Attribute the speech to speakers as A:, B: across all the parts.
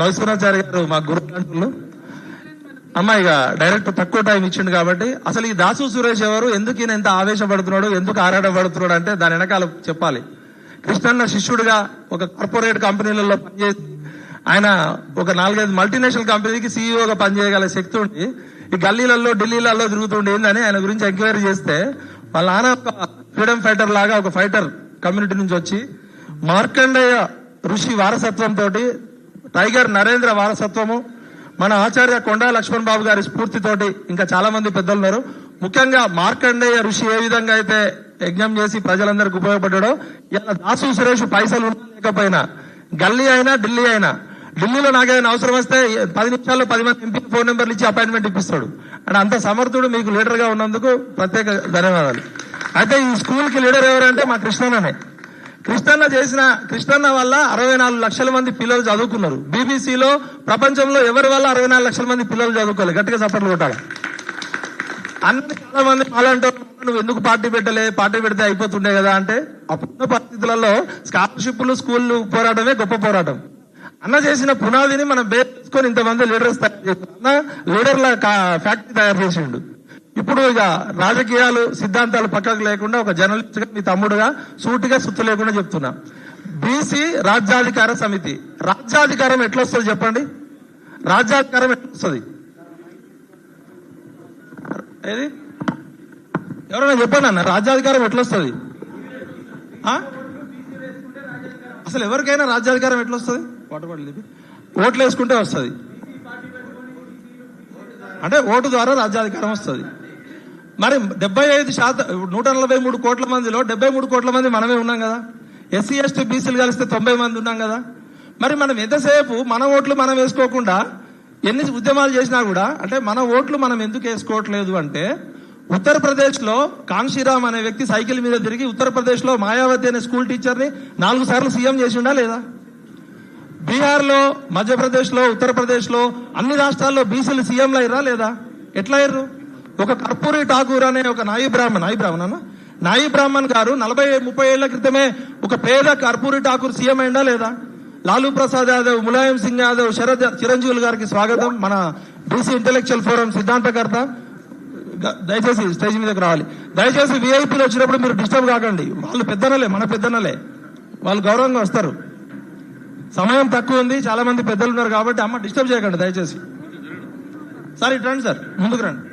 A: మధుసూరాచారి గారు మా గురువు అమ్మాయి డైరెక్ట్ తక్కువ టైం ఇచ్చిండు కాబట్టి అసలు ఈ దాసు సురేష్ ఎవరు, ఎందుకు ఈయన ఎంత ఆవేశపడుతున్నాడు, ఎందుకు ఆరాటపడుతున్నాడు అంటే దాని వెనకాల చెప్పాలి. కృష్ణన్న శిష్యుడిగా ఒక కార్పొరేట్ కంపెనీలలో పనిచేసి ఆయన ఒక 4-5 మల్టీనేషనల్ కంపెనీకి సీఈఓగా పనిచేయగల శక్తి ఉండి ఈ గల్లీలలో ఢిల్లీలలో తిరుగుతుండే ఏందని ఆయన గురించి ఎంక్వైరీ చేస్తే వాళ్ళ నాన్న ఒక ఫ్రీడమ్ ఫైటర్ లాగా ఒక ఫైటర్ కమ్యూనిటీ నుంచి వచ్చి మార్కండేయ ఋషి వారసత్వంతో టైగర్ నరేంద్ర వారసత్వము, మన ఆచార్య కొండా లక్ష్మణ్ బాబు గారి స్ఫూర్తితోటి ఇంకా చాలా మంది పెద్దలు ఉన్నారు. ముఖ్యంగా మార్కండేయ ఋషి ఏ విధంగా అయితే యజ్ఞం చేసి ప్రజలందరికీ ఉపయోగపడ్డాడో ఇలా దాసు సురేష్ పైసలు లేకపోయినా గల్లీ అయినా ఢిల్లీ అయినా, ఢిల్లీలో నాకేమైనా అవసరం వస్తే 10 నిమిషాల్లో 10 మంది ఎంపీ ఫోన్ నెంబర్లు ఇచ్చి అపాయింట్మెంట్ ఇప్పిస్తాడు. అంటే అంత సమర్థుడు మీకు లీడర్ గా ఉన్నందుకు ప్రత్యేక ధన్యవాదాలు. అయితే ఈ స్కూల్ కి లీడర్ ఎవరంటే మా కృష్ణన్ననే. కృష్ణన్న వల్ల 64 లక్షల మంది పిల్లలు చదువుకున్నారు. బీబీసీలో ప్రపంచంలో ఎవరి వల్ల 64 లక్షల మంది పిల్లలు చదువుకోవాలి, గట్టిగా చప్పట్లు కొట్టాలి. అన్ని చాలా మంది అలాంటి నువ్వు ఎందుకు పార్టీ పెట్టలే, పార్టీ పెడితే అయిపోతుండే కదా అంటే అప్పుడున్న పరిస్థితులలో స్కాలర్షిప్లు స్కూళ్లు పోరాటమే గొప్ప పోరాటం. అన్న చేసిన పునాదిని మనం బేసుకొని ఇంతమంది లీడర్స్ తయారు చేశారు. అన్న లీడర్ల ఫ్యాక్టరీ తయారు చేసిండు. ఇప్పుడు ఇక రాజకీయాలు సిద్ధాంతాలు పక్కకు లేకుండా ఒక జర్నలిస్ట్ గా మీ తమ్ముడుగా సూటిగా సుత్తు లేకుండా చెప్తున్నా. బీసీ రాజ్యాధికార సమితి, రాజ్యాధికారం ఎట్లా వస్తుంది చెప్పండి? రాజ్యాధికారం ఎట్లా వస్తుంది? ఏది ఎవరైనా చెప్పండి అన్న, రాజ్యాధికారం ఎట్లా వస్తుంది? అసలు ఎవరికైనా రాజ్యాధికారం ఎట్లా వస్తుంది? ఓట్లు వేసుకుంటే వస్తుంది. అంటే ఓటు ద్వారా రాజ్యాధికారం వస్తుంది. మరి 75%, 143 కోట్ల మందిలో 73 కోట్ల మంది మనమే ఉన్నాం కదా. ఎస్సీ ఎస్టీ బీసీలు కలిస్తే 90 మంది ఉన్నాం కదా. మరి మనం ఎంతసేపు మన ఓట్లు మనం వేసుకోకుండా ఎన్ని ఉద్యమాలు చేసినా కూడా, అంటే మన ఓట్లు మనం ఎందుకు వేసుకోవట్లేదు అంటే, ఉత్తరప్రదేశ్ లో కాన్షీరామ్ అనే వ్యక్తి సైకిల్ మీద తిరిగి ఉత్తరప్రదేశ్ లో మాయావతి అనే స్కూల్ టీచర్ ని 4 సార్లు సీఎం చేసిండా లేదా? బీహార్ లో, మధ్యప్రదేశ్ లో, ఉత్తరప్రదేశ్ లో అన్ని రాష్ట్రాల్లో బీసీలు సీఎంలు అయ్యారా లేదా? ఎట్లా అయ్యారు? ఒక కర్పూరి ఠాకూర్ అనే ఒక నాయి బ్రాహ్మణ్ గారు 40-30 ఏళ్ల క్రితమే ఒక పేద కర్పూరి ఠాకూర్ సీఎం అయిందా లేదా? లాలూ ప్రసాద్ యాదవ్, ములాయం సింగ్ యాదవ్, చిరంజీవులు గారికి స్వాగతం. మన బీసీ ఇంటెలెక్చువల్ ఫోరం సిద్ధాంతకర్త దయచేసి స్టేజ్ మీదకి రావాలి. దయచేసి వీఐపీలు వచ్చినప్పుడు మీరు డిస్టర్బ్ కాకండి. వాళ్ళు పెద్దనలే, మన పెద్దనలే, వాళ్ళు గౌరవంగా వస్తారు. సమయం తక్కువ ఉంది, చాలా మంది పెద్దలు ఉన్నారు కాబట్టి అమ్మ డిస్టర్బ్ చేయకండి దయచేసి. సార్ ఇటు రండి, సార్ ముందుకు రండి.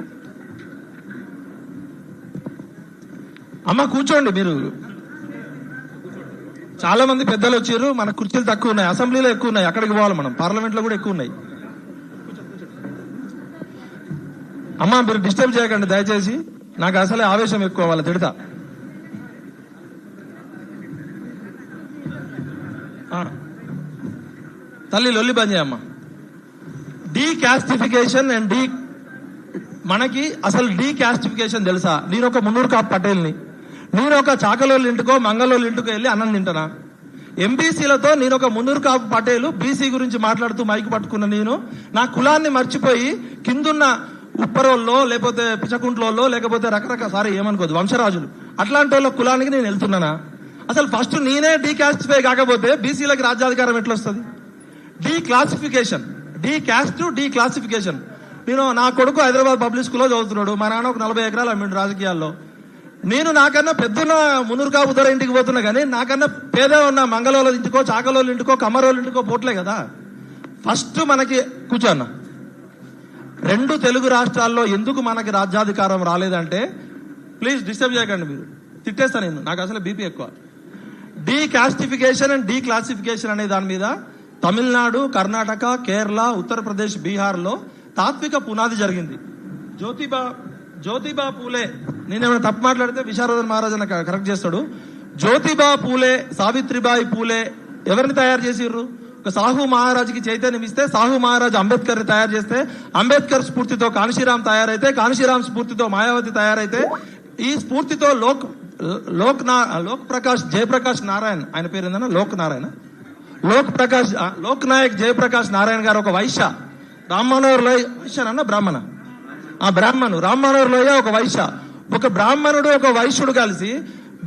A: అమ్మ కూర్చోండి. మీరు చాలా మంది పెద్దలు వచ్చారు, మన కుర్చీలు తక్కువ ఉన్నాయి, అసెంబ్లీలో ఎక్కువ ఉన్నాయి, అక్కడికి పోవాలి మనం, పార్లమెంట్ లో కూడా ఎక్కువ ఉన్నాయి. అమ్మ మీరు డిస్టర్బ్ చేయకండి దయచేసి, నాకు అసలే ఆవేశం ఎక్కువ, వాళ్ళ తిడతా. తల్లి లొల్లి బంద్ చేయమ్మ. డీ క్యాస్టిఫికేషన్ అండ్ మనకి అసలు డీ క్యాస్టిఫికేషన్ తెలుసా? నేను ఒక మున్నూరు కాపు పటేల్ని, నేను ఒక చాకలోళ్ళ ఇంటికో మంగళోళ్ళ ఇంటికో వెళ్ళి అన్నం తింటానా? ఎంబీసీలతో నేను ఒక మున్నూరు కాపు పటేలు బీసీ గురించి మాట్లాడుతూ మైకి పట్టుకున్న నేను నా కులాన్ని మర్చిపోయి కిందున్న ఉప్పరోల్లో లేకపోతే పిచకుంట్లోల్లో లేకపోతే ఏమనుకోదు వంశరాజులు అట్లాంటి వాళ్ళ కులానికి నేను వెళ్తున్నానా? అసలు ఫస్ట్ నేనే డీ క్యాస్టిఫై కాకపోతే బీసీలకి రాజ్యాధికారం ఎట్లా వస్తుంది? D classification, D caste D classification. నేను నా కొడుకు హైదరాబాద్ పబ్లిక్ స్కూల్లో చదువుతున్నాడు, మా నాన్న ఒక 40 ఎకరాలు అమ్మిండు రాజకీయాల్లో. నేను నాకన్నా పెద్దన్న మున్నూరు కాపు ఉదర ఇంటికి పోతున్నా కానీ నాకన్నా పేద ఉన్న మంగళోళ్ళ ఇంటికో చాకలోళ్ళ ఇంటికో కమ్మరోళ్ళ ఇంటికో పోట్లే కదా. ఫస్ట్ మనకి కూర్చోన్న 2 తెలుగు రాష్ట్రాల్లో ఎందుకు మనకి రాజ్యాధికారం రాలేదంటే, ప్లీజ్ డిస్టర్బ్ చేయకండి, మీరు తిట్టేస్తా నేను, నాకు అసలు బీపీ ఎక్కువ. డీ క్యాస్టిఫికేషన్ అండ్ డీ క్లాసిఫికేషన్ అనే దాని మీద తమిళనాడు, కర్ణాటక, కేరళ, ఉత్తరప్రదేశ్, బీహార్ లో తాత్విక పునాది జరిగింది. జ్యోతిబా పూలే, నేనేమైనా తప్పు మాట్లాడితే విశారదన్ మహారాజ్ అని కరెక్ట్ చేస్తాడు. జ్యోతిబా పూలే, సావిత్రిబాయి పూలే ఎవరిని తయారు చేసిర్రు? ఒక సాహు మహారాజుకి చైతన్యం ఇస్తే సాహు మహారాజ్ అంబేద్కర్ ని తయారు చేస్తే, అంబేద్కర్ స్ఫూర్తితో కాన్షీరామ్ తయారైతే, కాన్షీరామ్ స్ఫూర్తితో మాయావతి తయారైతే, ఈ స్ఫూర్తితో లోక్ ప్రకాష్ జయప్రకాష్ నారాయణ్, ఆయన పేరు ఏందన్నా లోక్ నాయక్ జయప్రకాష్ నారాయణ గారు ఒక వైశ్య, రామ్మనోహర్ లోయ వైశ్యనన్న బ్రాహ్మణ, రామ్మనోహర్ లోయ ఒక వైశ్య, ఒక బ్రాహ్మణుడు ఒక వైశ్యుడు కలిసి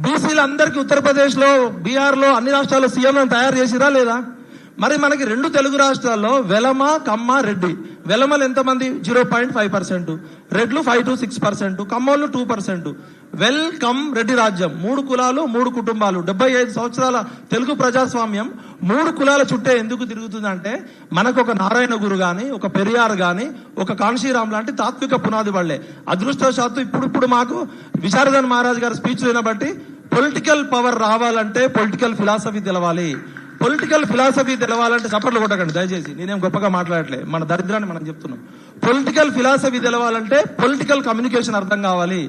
A: బీసీలు అందరికీ ఉత్తరప్రదేశ్ లో, బీహార్ లో, అన్ని రాష్ట్రాల్లో సీఎంలను తయారు చేసిరా లేదా? మరి మనకి 2 తెలుగు రాష్ట్రాల్లో వెలమ, కమ్మ, రెడ్డి. వెలమలు ఎంతమంది? 0.5%, రెడ్లు 5 to 6%, కమ్మోళ్ళు 2%. వెల్కమ్ రెడ్డి రాజ్యం. 3 కులాలు 3 కుటుంబాలు, 75 సంవత్సరాల తెలుగు ప్రజాస్వామ్యం 3 కులాల చుట్టే ఎందుకు తిరుగుతుందంటే మనకు ఒక నారాయణ గురు గాని, ఒక పెరియార్ గాని, ఒక కాన్షీరామ్ లాంటి తాత్విక పునాది పడలే. అదృష్టవశాత్తు ఇప్పుడు మాకు విశారదన్ మహారాజ్ గారి స్పీచ్ బట్టి పొలిటికల్ పవర్ రావాలంటే పొలిటికల్ ఫిలాసఫీ తెలవాలి. పొలిటికల్ ఫిలాసఫీ తెలవాలంటే చప్పట్లు కొట్టకండి దయచేసి, నేనేం గొప్పగా మాట్లాడలే, మన దరిద్రాన్ని మనం చెప్తున్నాం. పొలిటికల్ ఫిలాసఫీ తెలవాలంటే పొలిటికల్ కమ్యూనికేషన్ అర్థం కావాలి.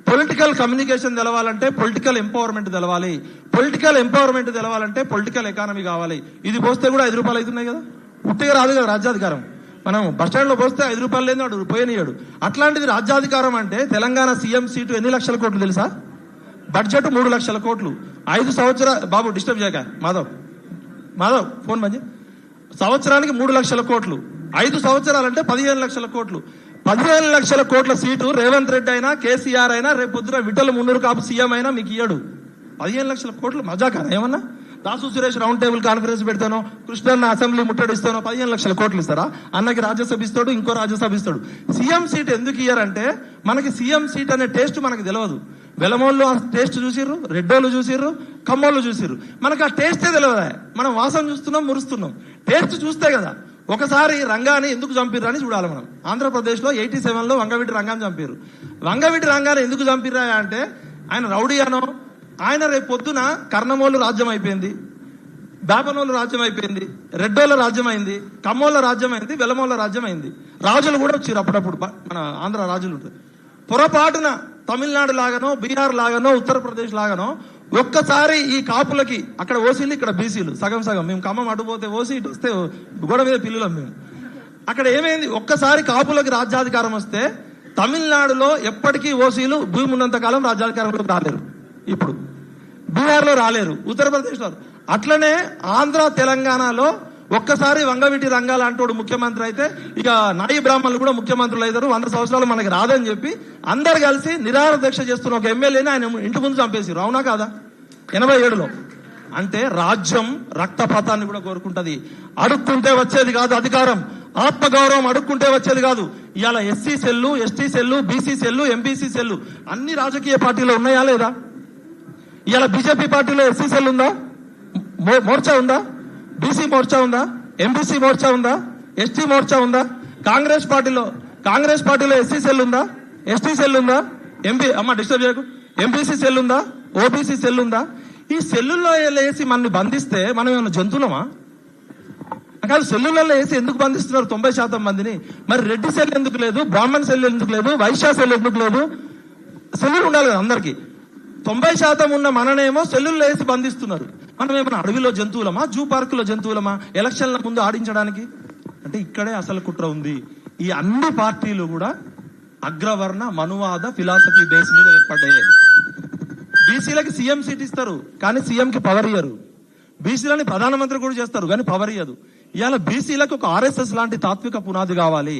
A: పొలిటికల్ కమ్యూనికేషన్ తెలవాలంటే పొలిటికల్ ఎంపవర్మెంట్ తెలవాలి. పొలిటికల్ ఎంపవర్మెంట్ తెలవాలంటే పొలిటికల్ ఎకానమీ కావాలి. ఇది పోస్తే కూడా 5 రూపాయలు అవుతున్నాయి కదా, ఉట్టిగా రాదు కదా రాజ్యాధికారం. మనం బస్టాండ్ లో పోస్తే 5 రూపాయలు లేదు, వాడు పోయనియాడు. అట్లాంటిది రాజ్యాధికారం అంటే తెలంగాణ సీఎం సీటు ఎన్ని లక్షల కోట్లు తెలుసా? బడ్జెట్ 3 లక్షల కోట్లు. 5 సంవత్సరాలు, బాబు డిస్టర్బ్ చేయక, మాధవ్ ఫోన్ మంచి, సంవత్సరానికి 3 లక్షల కోట్లు. 5 సంవత్సరాలంటే 15 లక్షల కోట్లు. 15 లక్షల కోట్ల సీటు రేవంత్ రెడ్డి అయినా, కేసీఆర్ అయినా, రేపు పొద్దున విఠల మున్నూరు కాపు సీఎం అయినా మీకు ఇయ్యడు. 15 లక్షల కోట్లు మజాకా ఏమన్నా? Dasu Suresh round table conference పెడతానో, కృష్ణన్న అసెంబ్లీ ముట్టడిస్తానో 15 లక్షల కోట్లు ఇస్తారా? అన్నకి రాజ్యసభ ఇస్తాడు, ఇంకో రాజ్యసభ ఇస్తాడు. సీఎం సీట్ ఎందుకు ఇయ్యారంటే మనకి సీఎం సీట్ అనే టేస్ట్ మనకు తెలియదు. వెలమోళ్ళు ఆ టేస్ట్ చూసిర్రు, రెడ్డోళ్ళు చూసిర్రు, కమ్మోళ్ళు చూసిర్రు. మనకు ఆ టేస్టే తెలియదా? మనం వాసన చూస్తున్నాం, మురుస్తున్నాం. టేస్ట్ చూస్తే కదా. ఒకసారి రంగాని ఎందుకు చంపిర్రు అని చూడాలి మనం. ఆంధ్రప్రదేశ్ లో 87లో వంగవీటి రంగాన్ని చంపారు. వంగవీటి రంగాన్ని ఎందుకు చంపిర్రా అంటే ఆయన రౌడీ అనో, ఆయన రేపు పొద్దున కర్ణమోళ్ళు రాజ్యం అయిపోయింది, బాపనోళ్ళు రాజ్యం అయిపోయింది, రెడ్డోళ్ళ రాజ్యం అయింది, కమ్మోళ్ళ రాజ్యం అయింది, వెలమోళ్ళ రాజ్యం అయింది. రాజులు కూడా వచ్చారు అప్పుడప్పుడు, మన ఆంధ్ర రాజులు ఉంటారు. పొరపాటున తమిళనాడు లాగానో, బీహార్ లాగానో, ఉత్తరప్రదేశ్ లాగానో ఒక్కసారి ఈ కాపులకి అక్కడ ఓసీలు, ఇక్కడ బీసీలు సగం సగం. మేము ఖమ్మం అటుపోతే ఓసీ, ఇటు వస్తే గోడ మీద పిల్లులం మేము. అక్కడ ఏమైంది? ఒక్కసారి కాపులకి రాజ్యాధికారం వస్తే తమిళనాడులో ఎప్పటికీ ఓసీలు భూమి ఉన్నంత కాలం రాజ్యాధికారంలోకి రాలేరు. ఇప్పుడు బీహార్లో రాలేరు, ఉత్తరప్రదేశ్లో. అట్లనే ఆంధ్ర తెలంగాణలో ఒక్కసారి వంగవీటి రంగాల అంటోడు ముఖ్యమంత్రి అయితే ఇక నాయి బ్రాహ్మణులు కూడా ముఖ్యమంత్రులు అవుతారు. 100 సంవత్సరాలు మనకి రాదని చెప్పి అందరు కలిసి నిరాహార దీక్ష చేస్తున్న ఒక ఎమ్మెల్యేని ఆయన ఇంటి ముందు చంపేసారు. అవునా కాదా? 87లో. అంటే రాజ్యం రక్తపాతాన్ని కూడా కోరుకుంటది. అడుక్కుంటే వచ్చేది కాదు అధికారం, ఆత్మగౌరవం అడుక్కుంటే వచ్చేది కాదు. ఇవాళ SC cell, ST cell, BC cell, MBC cell అన్ని రాజకీయ పార్టీలో ఉన్నాయా లేదా? ఇవాళ బీజేపీ పార్టీలో ఎస్సీ సెల్ ఉందా? మోర్చా ఉందా? బీసీ మోర్చా ఉందా? ఎంబీసీ మోర్చా ఉందా? ఎస్టీ మోర్చా ఉందా? కాంగ్రెస్ పార్టీలో ఎస్సీ సెల్ ఉందా? ఎస్టీ సెల్ ఉందా? డిస్టర్బ్ చేయకు. ఎంబీసీ సెల్ ఉందా? ఓబీసీ సెల్ ఉందా? ఈ సెల్లుల్లో వేసి మనల్ని బంధిస్తే మనం ఏమైనా జంతువులమా? కాదు, సెల్లులలో వేసి ఎందుకు బంధిస్తున్నారు 90% మందిని? మరి రెడ్డి సెల్ ఎందుకు లేదు? బ్రాహ్మణ్ సెల్ ఎందుకు లేదు? వైశ్య సెల్ ఎందుకు లేదు? సెల్లులు ఉండాలి కదా అందరికి. 90% ఉన్న మననేమో సెల్లుల్లో వేసి బంధిస్తున్నారు. మనం ఏమైనా అడవిలో జంతువులమా? జూ పార్కులో జంతువులమా ఎలక్షన్ల ముందు ఆడించడానికి? అంటే ఇక్కడే అసలు కుట్ర ఉంది. ఈ అన్ని పార్టీలు కూడా అగ్రవర్ణ మనువాద ఫిలాసఫీ బేస్ మీద ఏర్పడ్డాయి. బీసీలకి సీఎం సీట్ ఇస్తారు కానీ సీఎం కి పవర్ ఇయ్యరు. బీసీలని ప్రధానమంత్రి కూడా చేస్తారు కానీ పవర్ ఇయ్యదు. ఇవాళ బీసీలకు ఒక ఆర్ఎస్ఎస్ లాంటి తాత్విక పునాది కావాలి.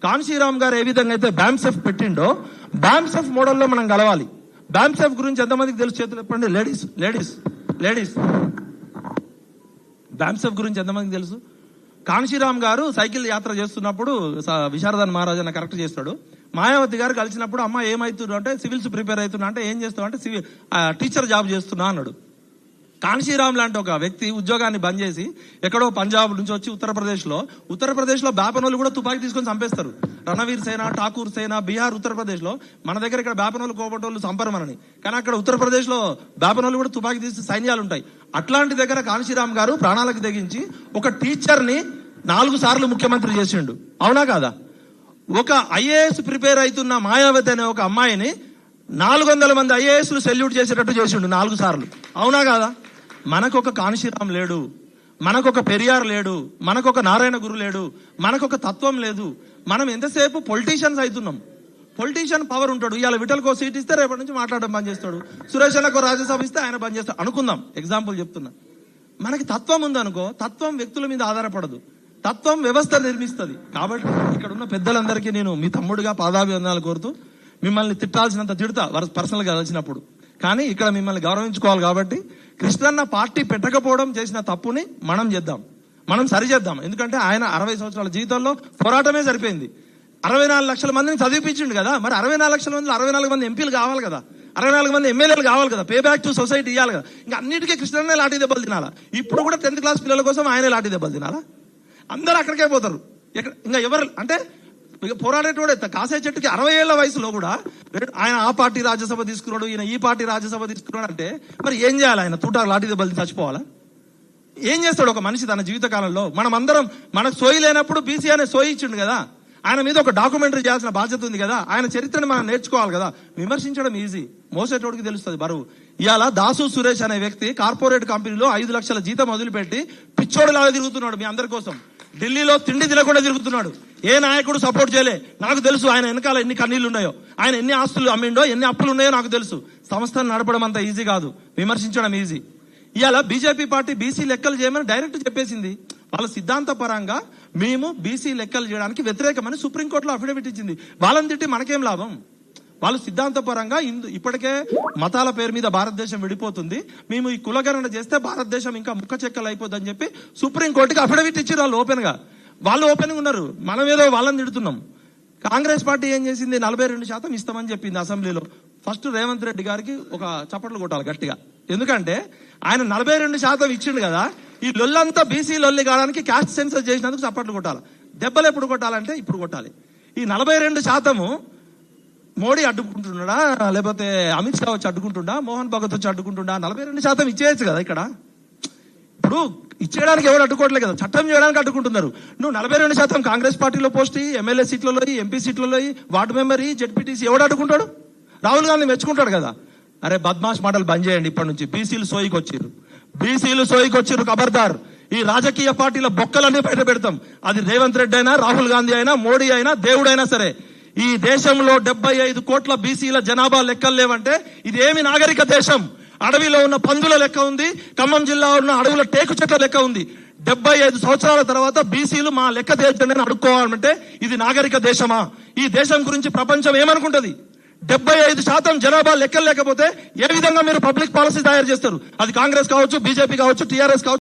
A: కాన్షీరామ్ గారు ఏ విధంగా అయితే బ్యామ్సెఫ్ పెట్టిండో బ్యామ్సెఫ్ మోడల్లో మనం కలవాలి. బ్యామ్సెఫ్ గురించి ఎంతమందికి తెలుసు? చేతులు చెప్పండి. లేడీస్ బ్యామ్సెఫ్ గురించి ఎంతమందికి తెలుసు? కాన్షీరామ్ గారు సైకిల్ యాత్ర చేస్తున్నప్పుడు విశారదన్ మహారాజ్ అన్న కరెక్ట్ చేస్తాడు. మాయావతి గారు కలిసినప్పుడు అమ్మ ఏమవుతున్నా అంటే సివిల్స్ ప్రిపేర్ అవుతున్నా అంటే ఏం చేస్తావు అంటే టీచర్ జాబ్ చేస్తున్నా అన్నాడు. కాన్షీరామ్ లాంటి ఒక వ్యక్తి ఉద్యోగాన్ని బంద్ చేసి ఎక్కడో పంజాబ్ నుంచి వచ్చి ఉత్తరప్రదేశ్ లో బాపనోళ్ళు కూడా తుపాకీ తీసుకొని చంపేస్తారు. రణవీర్ సేన, ఠాకూర్ సేన, బీహార్, ఉత్తరప్రదేశ్ లో. మన దగ్గర ఇక్కడ బాపనోళ్ళు కోపటోళ్ళు చంపరమనని, కానీ అక్కడ ఉత్తరప్రదేశ్ లో బాపనోళ్ళు కూడా తుపాకీ తీసి సైన్యాలు ఉంటాయి. అట్లాంటి దగ్గర కాన్షీరామ్ గారు ప్రాణాలకు తెగించి ఒక టీచర్ ని 4 సార్లు ముఖ్యమంత్రి చేసిండు. అవునా కాదా? ఒక ఐఏఎస్ ప్రిపేర్ అవుతున్న మాయావతి అనే ఒక అమ్మాయిని 400 మంది ఐఏఎస్లు సెల్యూట్ చేసేటట్టు చేసిండు 4 సార్లు. అవునా కాదా? మనకొక కాన్షీరామ్ లేడు, మనకొక పెరియార్ లేడు, మనకొక నారాయణ గురు లేడు, మనకొక తత్వం లేదు. మనం ఎంతసేపు పొలిటీషియన్స్ అవుతున్నాం. పొలిటీషియన్ పవర్ ఉంటాడు. ఇవాళ విఠల్కో సీట్ ఇస్తే రేపటి నుంచి మాట్లాడడం బంద్ చేస్తాడు. సురేష్ అన్నకో రాజ్యసభ ఇస్తే ఆయన బంద్ చేస్తాడు అనుకుందాం. ఎగ్జాంపుల్ చెప్తున్నా. మనకి తత్వం ఉందనుకో, తత్వం వ్యక్తుల మీద ఆధారపడదు, తత్వం వ్యవస్థ నిర్మిస్తుంది. కాబట్టి ఇక్కడ ఉన్న పెద్దలందరికీ నేను మీ తమ్ముడుగా పాదాభివందనాలు కోరుతూ, మిమ్మల్ని తిట్టాల్సినంత తిడతా పర్సనల్ గా కలిసినప్పుడు, కానీ ఇక్కడ మిమ్మల్ని గౌరవించుకోవాలి. కాబట్టి కృష్ణన్న పార్టీ పెట్టకపోవడం చేసిన తప్పుని మనం చేద్దాం. మనం సరిచేద్దాం. ఎందుకంటే ఆయన 60 సంవత్సరాల జీవితంలో పోరాటమే సరిపోయింది. 64 లక్షల మందిని చదివిపించిండు కదా. మరి 64 లక్షల మంది 64 మంది ఎంపీలు కావాలి కదా, 64 మంది ఎమ్మెల్యేలు కావాలి కదా, పే బ్యాక్ టు సొసైటీ ఇవ్వాలి కదా. ఇంకా అన్నిటికీ కృష్ణనే లాఠీ దెబ్బలు తినాలా? ఇప్పుడు కూడా 10th క్లాస్ పిల్లల కోసం ఆయనే లాఠీ దెబ్బలు తినాలా? అందరూ అక్కడికే పోతారు. ఇంకా ఎవరు అంటే ఇక పోరాడేటోడే కాసే చెట్టుకి 60 ఏళ్ల వయసులో కూడా ఆయన ఆ పార్టీ రాజ్యసభ తీసుకున్నాడు, ఈయన ఈ పార్టీ రాజ్యసభ తీసుకున్నాడు అంటే మరి ఏం చేయాలి? ఆయన తూటా లాఠీ దెబ్బలు చచ్చిపోవాలా? ఏం చేస్తాడు ఒక మనిషి తన జీవిత కాలంలో? మనం అందరం మనకు సోయి లేనప్పుడు బీసీ అనే సోయి ఇచ్చిండు కదా. ఆయన మీద ఒక డాక్యుమెంటరీ చేయాల్సిన బాధ్యత ఉంది కదా. ఆయన చరిత్రను మనం నేర్చుకోవాలి కదా. విమర్శించడం ఈజీ, మోసేటోడికి తెలుస్తుంది బరువు. ఇవాళ దాసు సురేష్ అనే వ్యక్తి కార్పొరేట్ కంపెనీలో 5 లక్షల జీతం వదిలిపెట్టి పిచ్చోడిలాగా తిరుగుతున్నాడు మీ అందరి కోసం. ఢిల్లీలో తిండి తినకుండా తిరుగుతున్నాడు. ఏ నాయకుడు సపోర్ట్ చేయలే. నాకు తెలుసు ఆయన వెనకాల ఎన్ని కన్నీళ్లు ఉన్నాయో, ఆయన ఎన్ని ఆస్తులు అమ్మిండో, ఎన్ని అప్పులు ఉన్నాయో నాకు తెలుసు. సంస్థను నడపడం అంత ఈజీ కాదు, విమర్శించడం ఈజీ. ఇవాళ బీజేపీ పార్టీ బీసీ లెక్కలు చేయమని డైరెక్ట్ చెప్పేసింది. వాళ్ళ సిద్ధాంత పరంగా మేము బీసీ లెక్కలు చేయడానికి వ్యతిరేకమని సుప్రీంకోర్టులో అఫిడవిట్ ఇచ్చింది. వాళ్ళని తిట్టి మనకేం లాభం? వాళ్ళు సిద్ధాంతపరంగా ఇప్పటికే మతాల పేరు మీద భారతదేశం విడిపోతుంది, మేము ఈ కులగణన చేస్తే భారతదేశం ఇంకా ముక్క చెక్కలు అయిపోద్దని చెప్పి సుప్రీంకోర్టుకి అఫిడవిట్ ఇచ్చారు. వాళ్ళు ఓపెన్ గా ఉన్నారు. మనం ఏదో వాళ్ళని తిడుతున్నాం. కాంగ్రెస్ పార్టీ ఏం చేసింది? 42% ఇస్తామని చెప్పింది అసెంబ్లీలో. ఫస్ట్ రేవంత్ రెడ్డి గారికి ఒక చప్పట్లు కొట్టాలి గట్టిగా. ఎందుకంటే ఆయన 42% ఇచ్చిండు కదా. ఈ లొల్లంతా బీసీ లొల్లి కావడానికి క్యాస్ట్ సెన్సస్ చేసినందుకు చప్పట్లు కొట్టాలి. దెబ్బలు ఎప్పుడు కొట్టాలంటే ఇప్పుడు కొట్టాలి. ఈ 42% మోడీ అడ్డుకుంటున్నాడా, లేకపోతే అమిత్ షా వచ్చి అడ్డుకుంటుండా, మోహన్ భగత్ వచ్చి అడ్డుకుంటుండా? 42% ఇచ్చేయచ్చు కదా. ఇక్కడ ఇప్పుడు ఇచ్చేయడానికి ఎవరు అడ్డుకోవట్లేదు కదా, చట్టం చేయడానికి అడ్డుకుంటున్నారు. నువ్వు 42% కాంగ్రెస్ పార్టీలో పోస్ట్ ఎమ్మెల్యే సీట్లలో, ఎంపీ సీట్లలో, వార్డు మెంబర్, జెడ్పీటీసీ ఎవడు అడ్డుకుంటాడు? రాహుల్ గాంధీ మెచ్చుకుంటాడు కదా. అరే బద్మాష్ మాటలు బంద్ చేయండి ఇప్పటి నుంచి. బీసీలు సోయికి వచ్చిర్రు ఖబర్దార్. ఈ రాజకీయ పార్టీల బొక్కలన్నీ బయట పెడతాం. అది రేవంత్ రెడ్డి అయినా, రాహుల్ గాంధీ అయినా, మోడీ అయినా, దేవుడైనా సరే. ఈ దేశంలో 75 కోట్ల బీసీల జనాభా లెక్కలు లేవంటే ఇది ఏమి నాగరిక దేశం? అడవిలో ఉన్న పందుల లెక్క ఉంది, ఖమ్మం జిల్లా ఉన్న అడవుల టేకు చెట్ల లెక్క ఉంది. 75 సంవత్సరాల తర్వాత బీసీలు మా లెక్క దేశం అడుక్కోవాలంటే ఇది నాగరిక దేశమా? ఈ దేశం గురించి ప్రపంచం ఏమనుకుంటది? 75% జనాభా లెక్కలు లేకపోతే ఏ విధంగా మీరు పబ్లిక్ పాలసీ తయారు చేస్తారు? అది కాంగ్రెస్ కావచ్చు, బీజేపీ కావచ్చు, టీఆర్ఎస్ కావచ్చు.